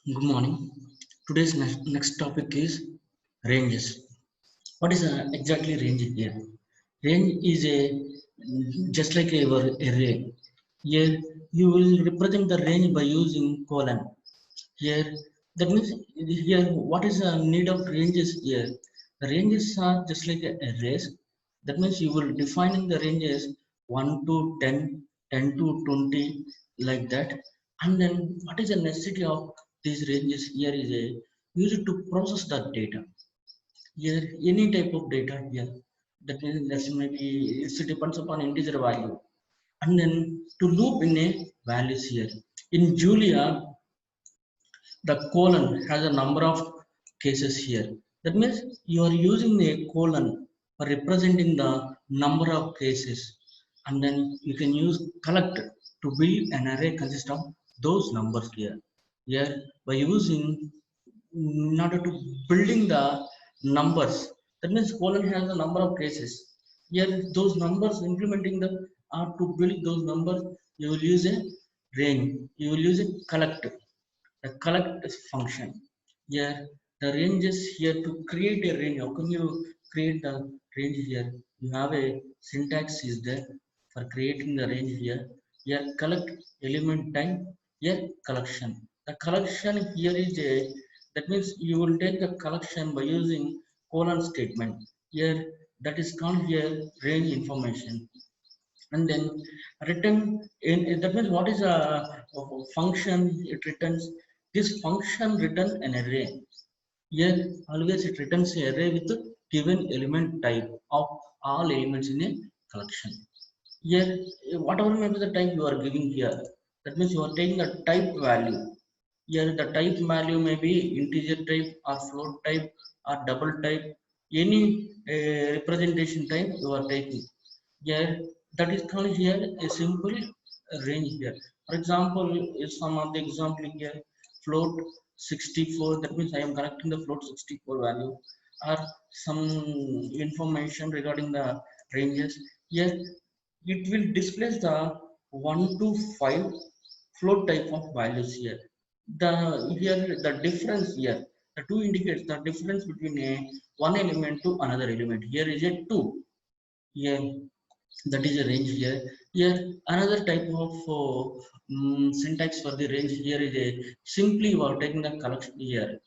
Good morning. Today's next topic is ranges. What is exactly range here? Range is a just like a array. Here you will represent the range by using colon. Here that means here what is the need of ranges here? The ranges are just like arrays. That means you will defining the ranges 1 to 10, 10 to 20 like that. And then what is the necessity of these ranges here is a used to process the data. Here any type of data here. That means that's maybe it depends upon integer value. And then to loop in a values here. In Julia, the colon has a number of cases here. That means you are using a colon for representing the number of cases, and then you can use collect to build an array consist of those numbers here. Here by using in order to building the numbers, that means colon has a number of cases. Here those numbers implementing the are to build those numbers, you will use a range, you will use a collect, the collect function. Here the range is here to create a range. How can you create the range here? You have a syntax is there for creating the range here. Here collect element time, here collection. The collection here is a, that means you will take the collection by using colon statement. Here that is called here range information. And then return in, that means what is a function it returns. This function returns an array. Here always it returns an array with given element type of all elements in a collection. Here whatever may be the type you are giving here, that means you are taking a type value. Here the type value may be integer type or float type or double type, any representation type you are taking. Here that is called here a simple range here. For example, is some of the example here, float 64, that means I am connecting the float 64 value or some information regarding the ranges. Here it will display the 1 to 5 float type of values here. The here the difference here, the two indicates the difference between a one element to another element. Here is a 2. Here that is a range here. Here another type of syntax for the range here is a simply you are taking the collection here.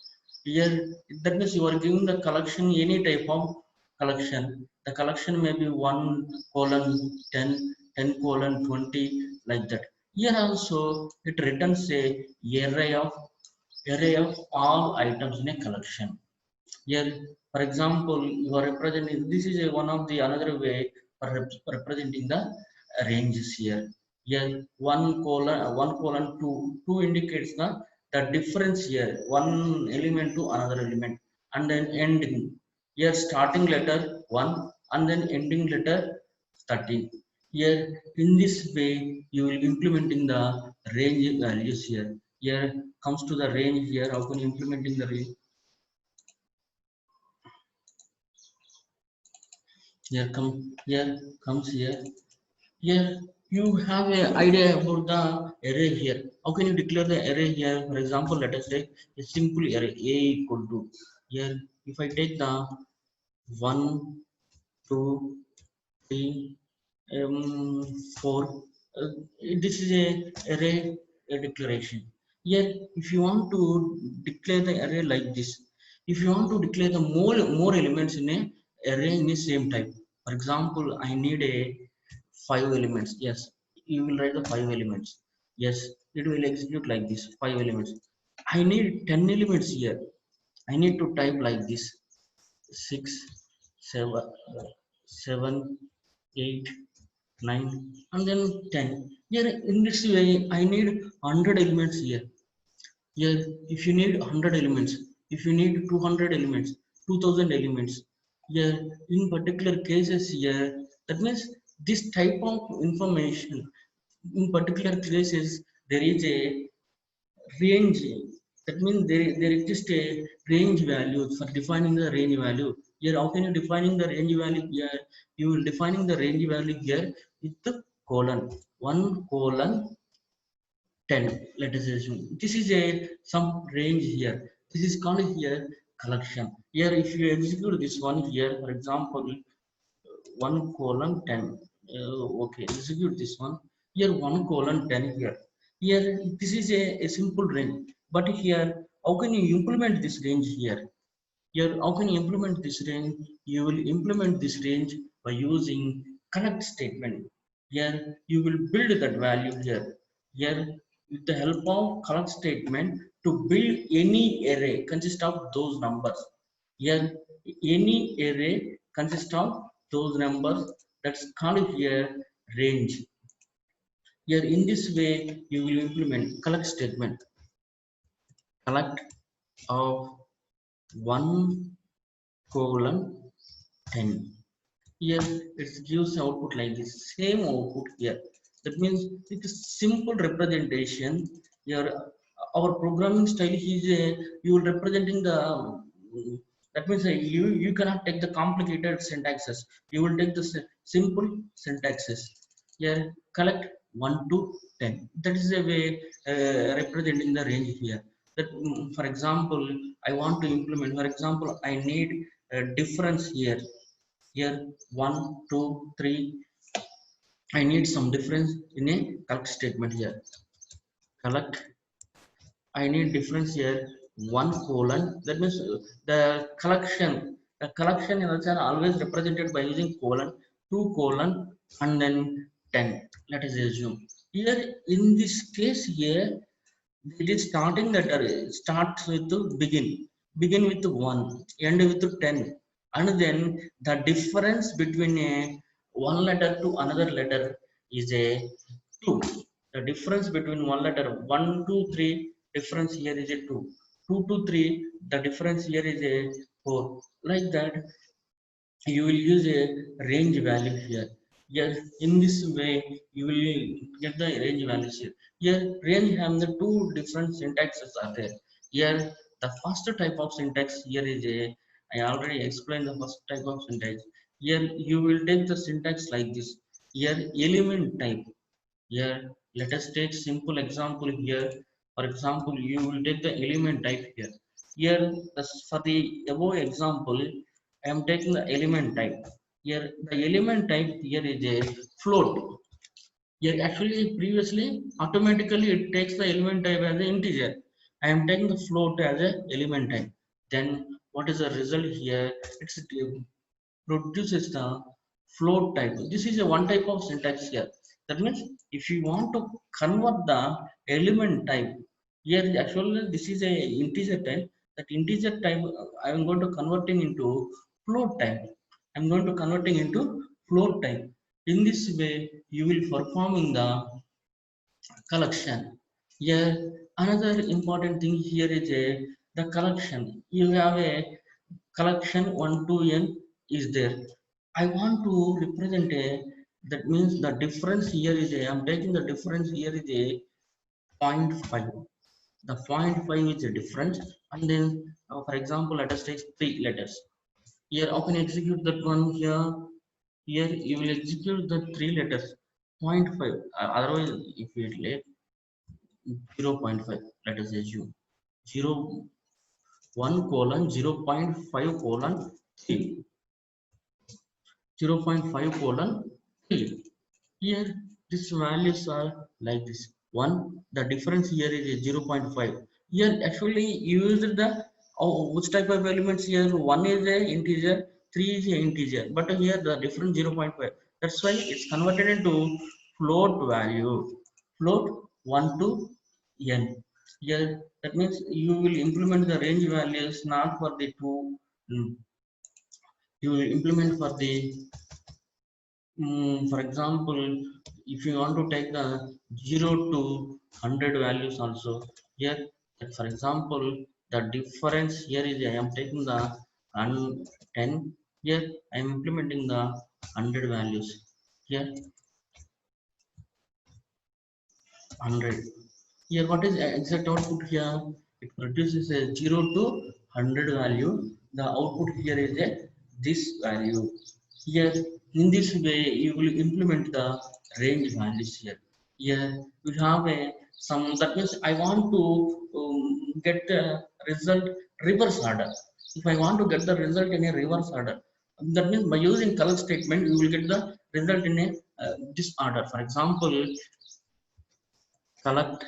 Here that means you are giving the collection any type of collection. The collection may be 1 colon 10, 10 colon 20 like that. Here also it returns a array of all items in a collection. Here, for example, you are representing, this is a, one of the another way for representing the ranges here. Here, one colon two, two indicates the difference here, one element to another element, and then ending. Here, starting letter 1 and then ending letter 13. Here, in this way, you will implementing the range values here. Here comes to the range here. How can you implementing the range? Here comes here. Here you have an idea about the array here. How can you declare the array here? For example, let us take a simple array a equal to, here if I take the 1 2 3 4, this is a array a declaration. Here if you want to declare the array like this, if you want to declare the more elements in a array in the same type, for example I need a 5 elements. Yes, you will write the 5 elements. Yes, it will execute like this 5 elements. I need 10 elements here. I need to type like this 6 7 7 8 9 and then 10. Here in this way I need 100 elements here. Here if you need 100 elements, if you need 200 elements, 2000 elements, here in particular cases here, that means this type of information in particular cases there is a range. That means there exists a range value for defining the range value. Here how can you defining the range value here? You will defining the range value here with the colon 1 colon 10. Let us assume this is a some range here. This is called here collection. Here if you execute this one here, for example 1 colon 10, okay, execute this one here, 1 colon 10 here. Here this is a simple range, but here how can you implement this range here? Here how can you implement this range? You will implement this range by using connect statement. Here you will build that value here. Here with the help of connect statement to build any array consist of those numbers. Here any array consists of those numbers, that's called here range. Here in this way you will implement collect statement. Collect of 1 colon 10. Here it gives output like this, same output here. That means it is simple representation. Here our programming style is you will representing the that means you cannot take the complicated syntaxes. You will take the simple syntaxes. Here collect 1 to 10. That is a way representing the range here. That for example I want to implement, for example I need a difference here. Here 1 2 3, I need some difference in a collect statement. Here collect, I need difference here 1 colon, that means the collection is always represented by using colon, 2 colon and then 10. Let us assume here in this case here it is starting letter starts with the begin with 1, end with 10, and then the difference between a one letter to another letter is a 2. The difference between one letter 1 to 3 difference here is a 2. 2 to 3 the difference here is a 4. Like that you will use a range value here. Yes, in this way you will get the range values here. Here range have the two different syntaxes are there. Here the first type of syntax here is a, I already explained the first type of syntax. Here you will take the syntax like this. Here element type. Here let us take simple example here. For example you will take the element type here. Here for the above example I am taking the element type. Here the element type here is a float. Here actually previously automatically it takes the element type as an integer. I am taking the float as a element type. Then what is the result here? It's produces the float type. This is a one type of syntax here. That means if you want to convert the element type, here actually this is a integer type. That integer type I am going to converting into float type. I am going to converting into float type. In this way, you will performing the collection. Here another important thing here is a the collection. You have a collection 1 to n is there. I want to represent a, that means the difference here is a, I'm taking the difference here is a zero point 0.5. The 0.5 is a difference, and then for example let us take 3 letters. Here how can you execute that one here? Here you will execute the 3 letters 0.5, otherwise if it like 0.5, let us assume 0 1 colon 0.5 colon 3, 0.5 colon 3. Here these values are like this. One, the difference here is a 0.5. Here actually you used the which type of elements here? One is a integer, three is a integer, but here the difference 0.5. That's why it's converted into float value. Float 1 to n. Here that means you will implement the range values not for the two. You will implement for the for example, if you want to take the 0 to 100 values also, here, for example, the difference here is I am taking the 10, here I am implementing the 100 values, here 100. Here, what is exact output here? It produces a 0 to 100 value. The output here is a this value. Here, in this way, you will implement the range values here. Here, you have a some, that means I want to get the result reverse order. If I want to get the result in a reverse order, that means by using collect statement, you will get the result in a disorder. For example, collect,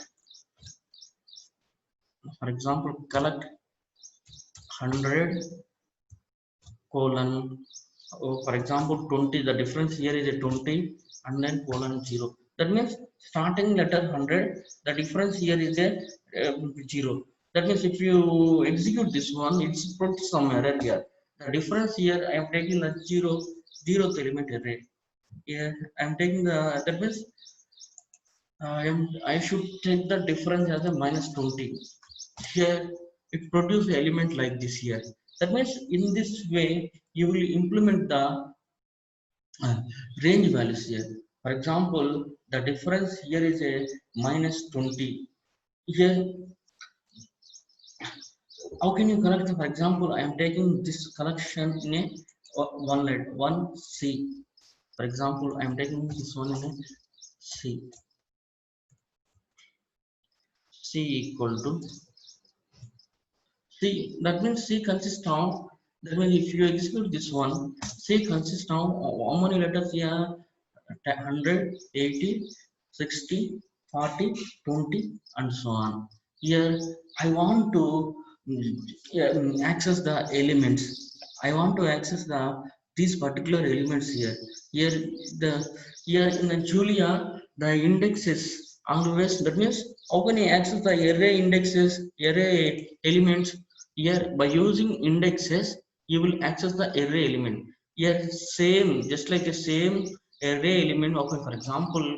collect 100 colon, for example 20, the difference here is a 20 and then colon 0. That means starting letter 100, the difference here is a 0. That means if you execute this one, it's put some error here. The difference here, I am taking the 0th element array. Here I am taking the, that means I should take the difference as a minus 20. Here it produces element like this here. That means in this way you will implement the range values here. For example, the difference here is a minus 20. Here, how can you collect? For example, I am taking this collection in a one let one C. For example, I am taking this one in a C. C equal to C. That means C consists of. That means if you execute this one, C consists of how many letters here? 100, 80, 60, 40, 20, and so on. Here, I want to access the elements. I want to access these particular elements here. Here, the here in the Julia, the index is always, that means how can you access the array indexes, array elements? Here, by using indexes, you will access the array element. Here, same, just like the same array element. Okay, for example,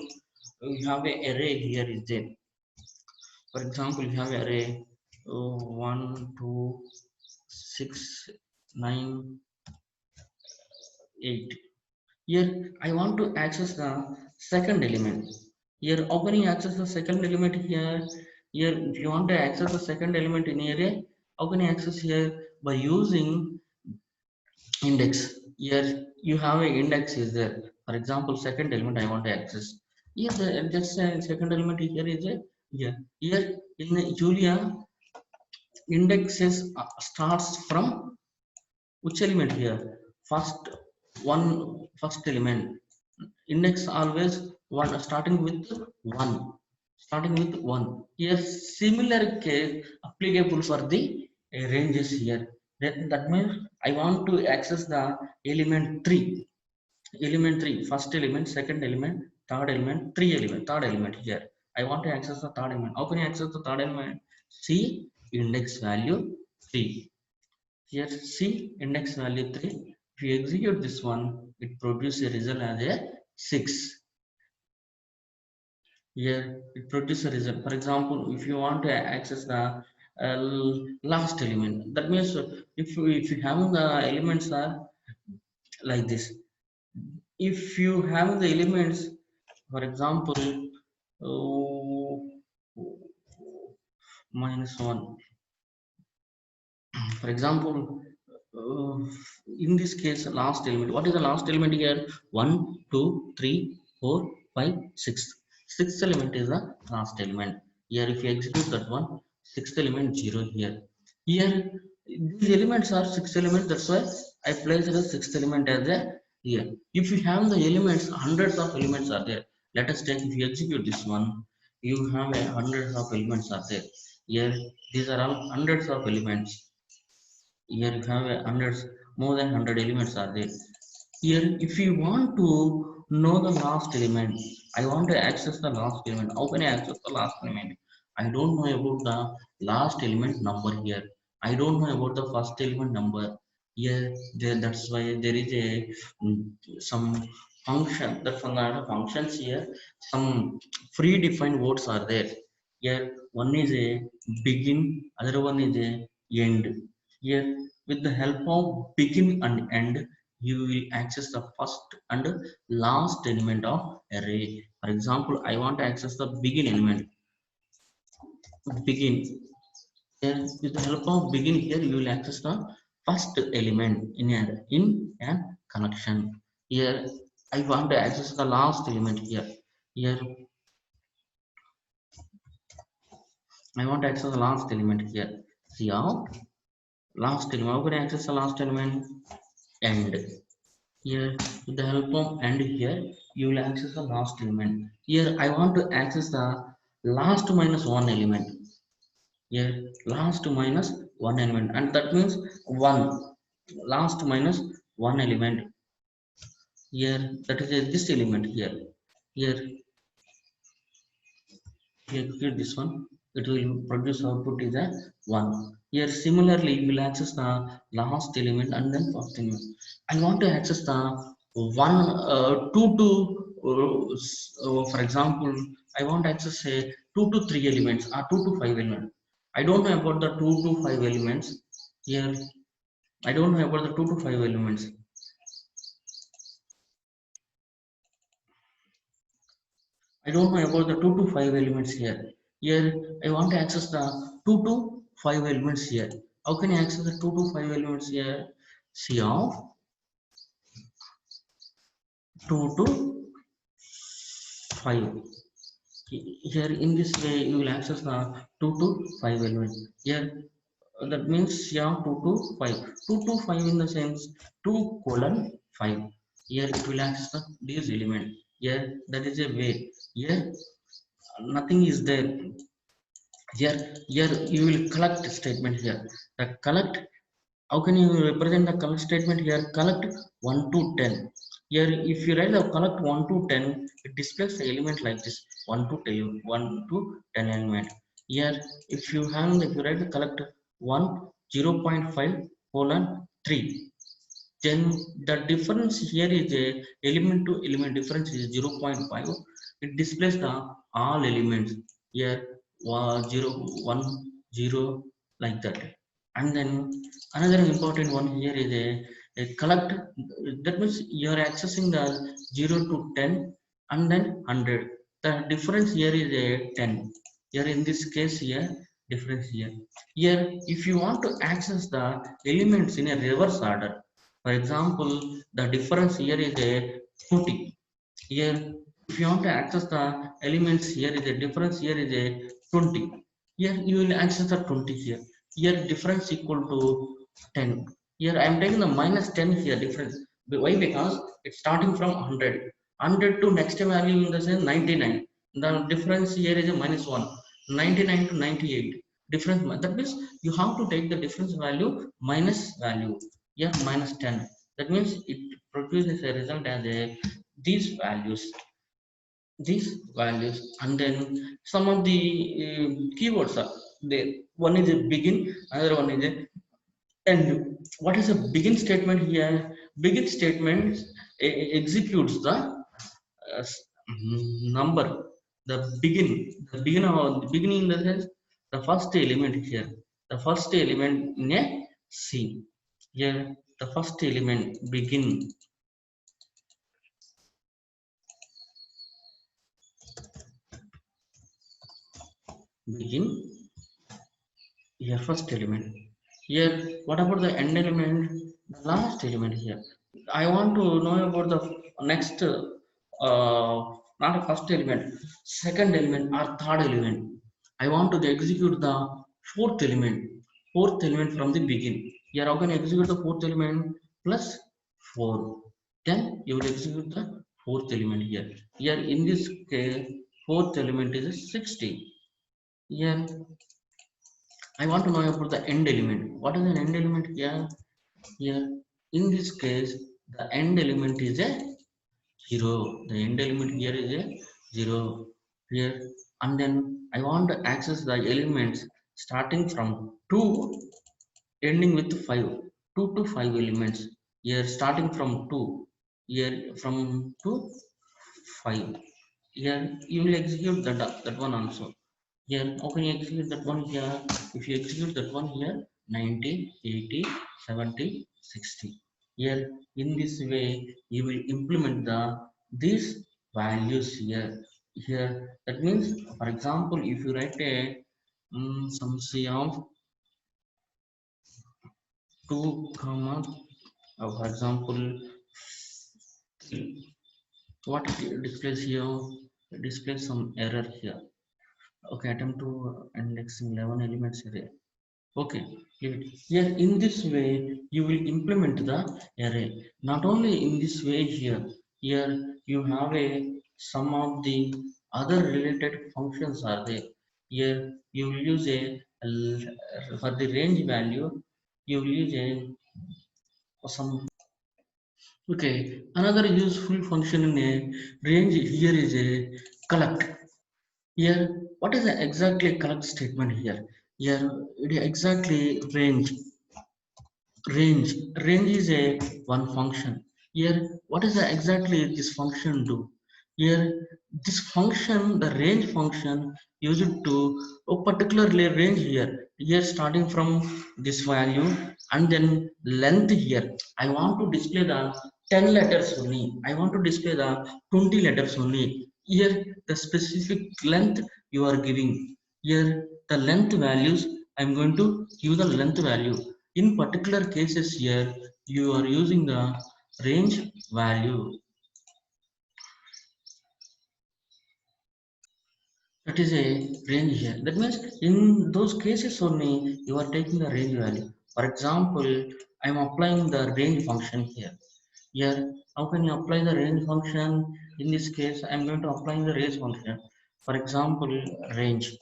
you have a array here is there. For example, you have array 1 2 6 9 8. Here I want to access the second element. Here how can you access the second element here? Here if you want to access the second element in array, how can you access here? By using index. Here you have a index is there. For example, second element I want to access. Here the just second element here is a here. Here in Julia, indexes starts from which element here? First one, first element. Index always one, starting with one. Starting with one. Here similar case applicable for the ranges here. That means I want to access the element 3. Element 3, first element, second element, third element, three element, third element here. I want to access the third element. How can I access the third element? C index value 3. Here C index value 3. If you execute this one, it produces a result as a 6. Here it produces a result. For example, if you want to access the last element, that means if you have the elements are like this. If you have the elements, for example, minus 1. For example, uh, in this case, last element. What is the last element here? 1, 2, 3, 4, 5, 6. Sixth element is the last element. Here, if you execute that one, sixth element 0 here. Here, these elements are six elements. That's why I placed the sixth element as a here. If you have the elements, hundreds of elements are there. Let us take, if you execute this one, you have a hundreds of elements are there. Here, these are all hundreds of elements. Here you have hundreds, more than 100 elements are there. Here if you want to know the last element, I want to access the last element. How can I access the last element? I don't know about the last element number here. I don't know about the first element number here. There, that's why there is a some function, that from the functions here, some predefined words are there. Here one is a begin, other one is a end. Here with the help of begin and end, you will access the first and last element of array. For example, I want to access the begin element. Begin. Here with the help of begin, here you will access the first element in a connection. Here I want to access the last element here. Here I want to access the last element here. See how last element. How can I access the last element? End. Here, with the help of and here, you will access the last element. Here, I want to access the last minus one element. Here, last minus one element, and that means one. Last minus one element. Here, that is this element here. Here, execute this one, it will produce output is a 1. Here similarly we will access the last element and then first element. I want to access the one 2 to for example I want to access say 2 to 3 elements or 2 to 5 elements. I don't know about the 2 to 5 elements here. I don't know about the 2 to 5 elements. I don't know about the 2 to 5 elements here. Here, I want to access the 2 to 5 elements here. How can I access the 2 to 5 elements here? C of 2 to 5. Here, in this way, you will access the 2 to 5 elements. Here, that means C of 2 to 5. 2 to 5 in the sense 2 colon 5. Here, it will access the this element. Here, that is a way. Here, nothing is there. Here you will collect statement here. The collect, how can you represent the collect statement here? Collect 1 to 10. Here if you write the collect 1 to 10, it displays the element like this, 1 to 10, 1 to 10 element. Here if you have, if you write the collect 1 0.5 colon 3, then the difference here is a element to element difference is 0.5. It displays the all elements here 0 1 0 like that. And then another important one here is a collect, that means you are accessing the 0 to 10 and then 100. The difference here is a 10. Here in this case here difference here. Here if you want to access the elements in a reverse order, for example, the difference here is a 20. Here, if you want to access the elements, here is a difference, here is a 20. Here you will access the 20 here. Here difference equal to 10. Here I am taking the minus 10 here difference. Why? Because it's starting from 100. 100 to next value in the sense 99. The difference here is a minus 1. 99 to 98. Difference, that means you have to take the difference value minus value. Yeah, minus 10. That means it produces a result as a these values, and then some of the keywords are there. One is a begin, another one is a end. What is a begin statement here? Begin statement executes the number, the beginning in the sense the first element here, the first element in a C. Here the first element begin here, first element. Here what about the end element? The last element here. I want to know about the next not a first element, second element or third element. I want to execute the fourth element from the begin. Here how can I execute the fourth element? Plus 4. Then you will execute the fourth element here. Here in this case fourth element is 60. Here I want to know about the end element. What is an end element here? Here, in this case, the end element is a 0. The end element here is a 0. Here, and then I want to access the elements starting from 2, ending with 5. 2 to 5 elements. Here, starting from 2. Here, from 2, 5. Here, you will execute that one also. Here, how can you execute that one here? If you execute that one here, 90, 80, 70, 60. Here, in this way, you will implement these values here. Here, that means, for example, if you write a some say of 2 comma, for example, 3. What it displays here? It displays some error here. Okay, attempt to indexing 11 elements array. Okay, leave it. Here in this way you will implement the array. Not only in this way here, here you have a some of the other related functions are there. Here you will use a for the range value you will use a some. Okay, another useful function in a range here is a collect. Here, what is the exactly collect statement here? Here, it is exactly range. Range is a one function. Here, what is the exactly this function do? Here, this function, the range function, used to a particularly range here. Here, starting from this value and then length here. I want to display the 10 letters only. I want to display the 20 letters only. Here, the specific length you are giving. Here, the length values, I'm going to give the length value. In particular cases here, you are using the range value. That is a range here. That means in those cases only you are taking the range value. For example, I am applying the range function here. Here, how can you apply the range function? In this case, I am going to apply the range function. For example, range.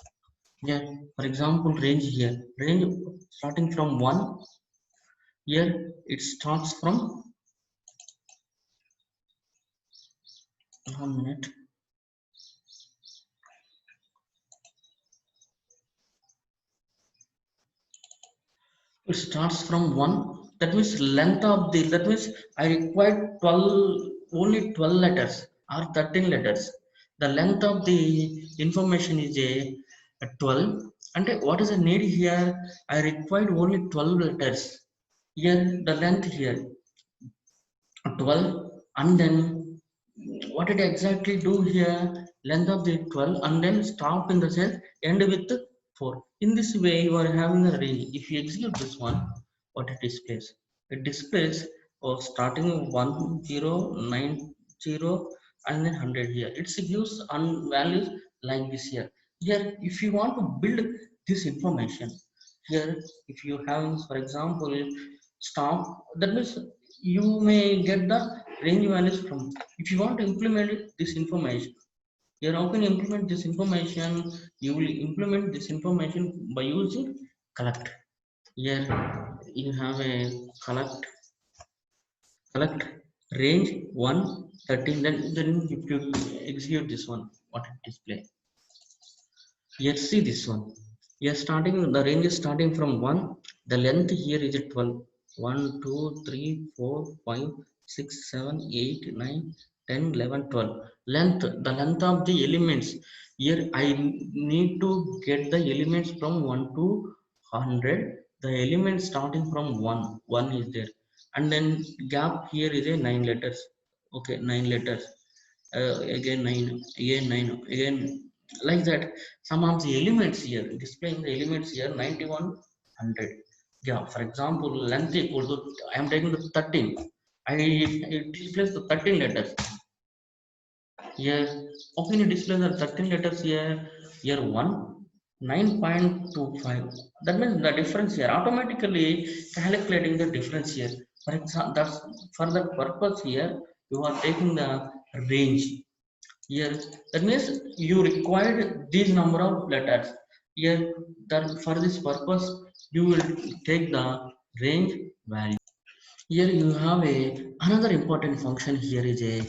Here, for example, range here. Range starting from 1. Here, it starts from 1 minute. It starts from 1. That means length of the, that means I require 12, only 12 letters or 13 letters. The length of the information is a 12. And what is the need here? I required only 12 letters. Here, the length here 12, and then what did I exactly do here? Length of the 12 and then stop in the cell, end with 4. In this way, you are having a range. If you execute this one, what it displays? It displays starting 1090 and then 100 here. It gives on values like this here. Here, if you want to build this information, here, if you have, for example, stop, that means you may get the range values from. If you want to implement this information here, how can you implement this information? You will implement this information by using collect. Here you have a collect range 113. Then if you execute this one, what it display. Here see this one. Here starting the range is starting from 1. The length here is 12. 1, 2, 3, 4, 5, 6, 7, 8, 9, 10, 11, 12. Length, the length of the elements. Here I need to get the elements from 1 to 100. The elements starting from 1. 1 is there. And then gap here is a 9 letters. Okay, 9 letters. Again 9, again 9, again like that. Some of the elements here displaying the elements here 9100. Yeah, for example, length equal to, I am taking the 13. It displays the 13 letters here. How can you display the 13 letters here? Here 1 9.25. That means the difference here automatically calculating the difference here. For example, that's for that purpose here you are taking the range. Here, that means you required these number of letters. Here, that for this purpose, you will take the range value. Here you have a another important function. Here is a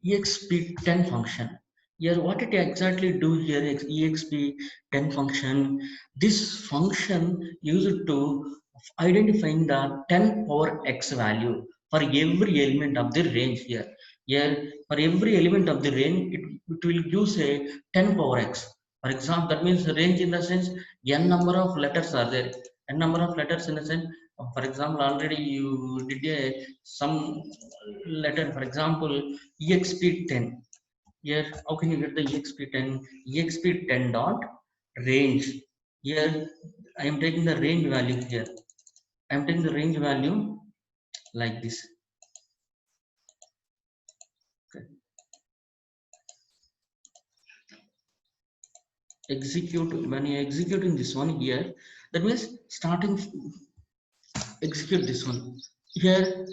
exp10 function. Here, what it exactly do here is exp10 function. This function used to identifying the 10 power x value for every element of the range here. Here, for every element of the range, it will use a 10 power x. For example, that means range in the sense n number of letters are there. N number of letters in the sense, for example, already you did a some letter, for example, exp10. Here, how can you get the exp10? Exp10 dot range. Here I am taking the range value here. I am taking the range value like this. Okay. execute, when you executing this one here, that means starting, execute this one here.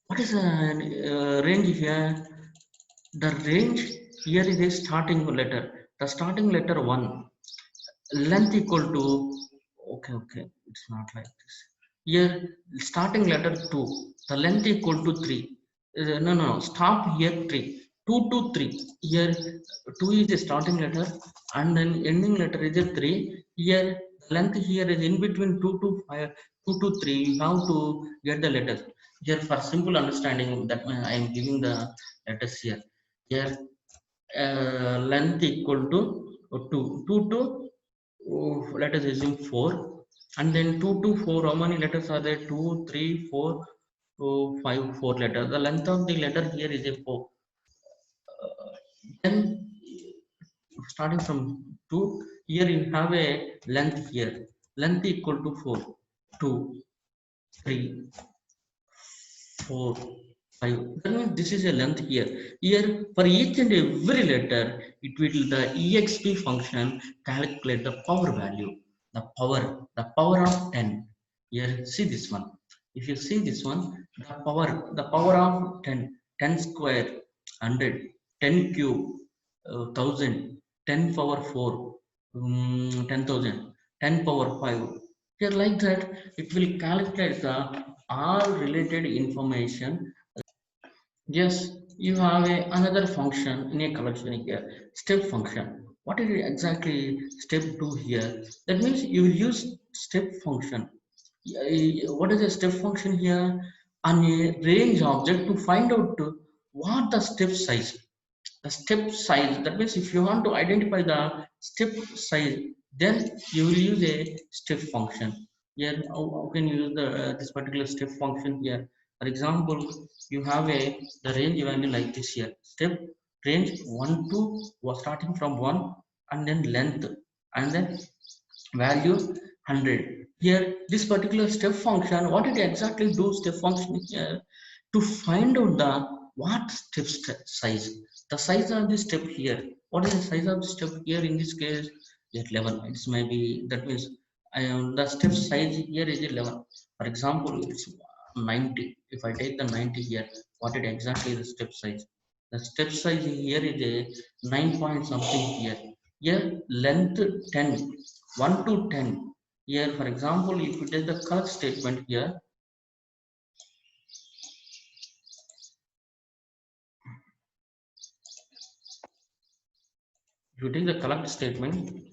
What is the range here? The range here is a starting letter. The starting letter 1, length equal to, okay, it's not like this. Here starting letter 2, the length equal to 3. No, stop here 3, 2 to 3. Here 2 is a starting letter and then ending letter is a 3. Here length here is in between 2 to 5, 2 to 3. You have to get the letters here for simple understanding. That I am giving the letters here. Here length equal to 2, 2 to, let us assume 4, and then 2 to 4, how many letters are there? 2, 3, 4, 5, 4 letters. The length of the letter here is a 4. Then starting from 2, here you have a length here, length equal to 4, 2, 3, 4, 5. That means this is a length here. Here for each and every letter, it will the exp function calculate the power value, the power of 10. Here see this one. If you see this one, the power of 10, 10 square, 100, 10 cube, 1000, 10 power 4, 10,000, 10 power 5. Here like that, it will calculate the all related information. Yes, you have another function in a collection here, step function. What is exactly step 2 here? That means you will use step function. What is a step function here? On a range object to find out what the step size. The step size, that means if you want to identify the step size, then you will use a step function. Here how can you use this particular step function here? For example, you have the range value like this here, step range 1 to, was starting from 1, and then length, and then value 100. Here this particular step function, what it exactly do, step function here, to find out the what size, the size of the step here. What is the size of the step here? In this case is 11. It's maybe, that means the step size here is 11. For example, it's 90. If I take the 90 here, what it exactly is the step size? The step size here is a 9 point something here. Here length 10, 1 to 10. Here for example, if you take the color statement here, if you take the collect statement,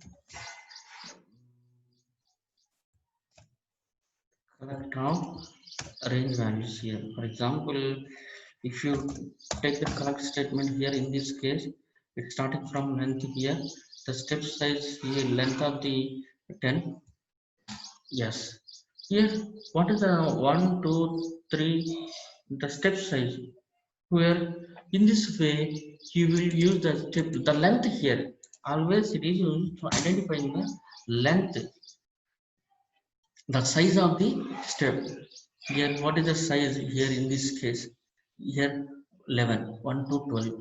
collect of range values here. For example, if you take the collect statement here, in this case, it's starting from length here. The step size here, length of the 10. Yes. Here, what is the 1, 2, 3, the step size? Where in this way, you will use the step, the length here. Always it is used to identifying the length, the size of the step. Here what is the size here in this case? Here 11, 1 to 12.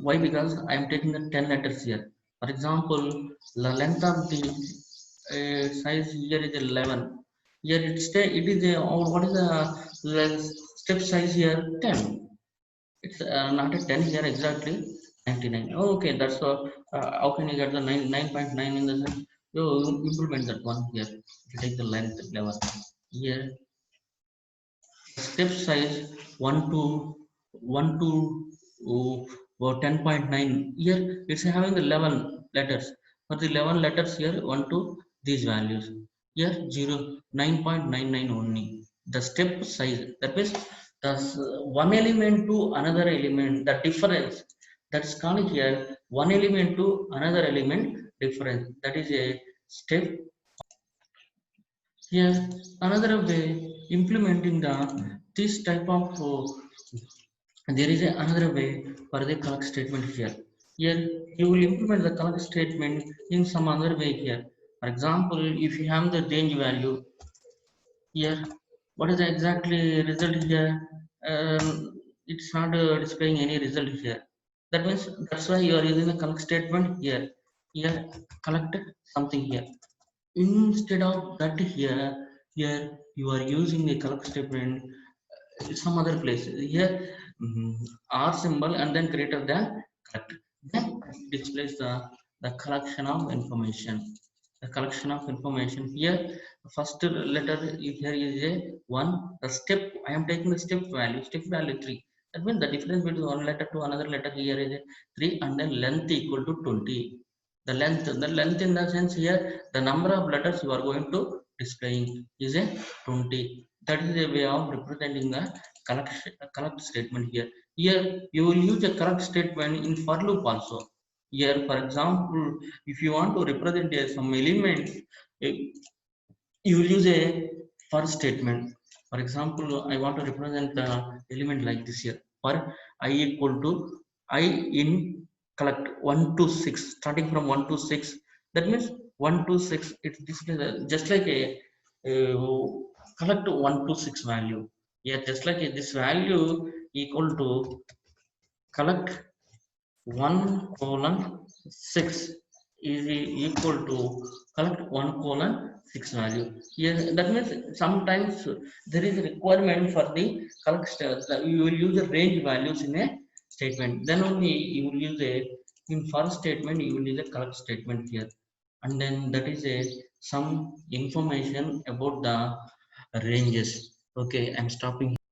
Why? Because I am taking the 10 letters here. For example, the length of the size here is 11. Here it is a, or what is the step size here? 10. It's not a 10 here exactly, 99. Oh, okay, that's how can you get the 9.9 in the sense? You implement that one here. You take the length 11. Here step size 1 to 1 to oh, 10.9. Here it's having the 11 letters. For the 11 letters here, 1 to these values. Here 0, 9.99 only. The step size, that means the one element to another element, the difference, that's called here one element to another element difference. That is a step. Here another way implementing the this type of there is another way for the collect statement here. Here you will implement the collect statement in some other way here. For example, if you have the range value here, what is the exactly result here? It's not displaying any result here. That means that's why you are using the collect statement here. here collect something here. Instead of that, here you are using a collect statement some other place here, r symbol and then greater than collect, then displays the collection of information. The collection of information here, first letter here is a one. The step I am taking the step value 3. That means the difference between one letter to another letter here is a 3, and then length equal to 20. The length in the sense here, the number of letters you are going to displaying is a 20. That is a way of representing the collect statement here. Here you will use a collect statement in for loop also. Here for example, if you want to represent some element, eh, you will use a for statement. For example, I want to represent the element like this here. For I equal to I in collect 1 to 6, starting from 1 to 6. That means 1 to 6, it's just like a collect 1 to 6 value. Yeah, just like this value equal to collect 1 colon 6 is equal to collect 1 colon 6 value. Here that means sometimes there is a requirement for the collect you will use the range values in a statement, then only you will use a in first statement you will use a collect statement here. And then that is a some information about the ranges. Okay, I'm stopping.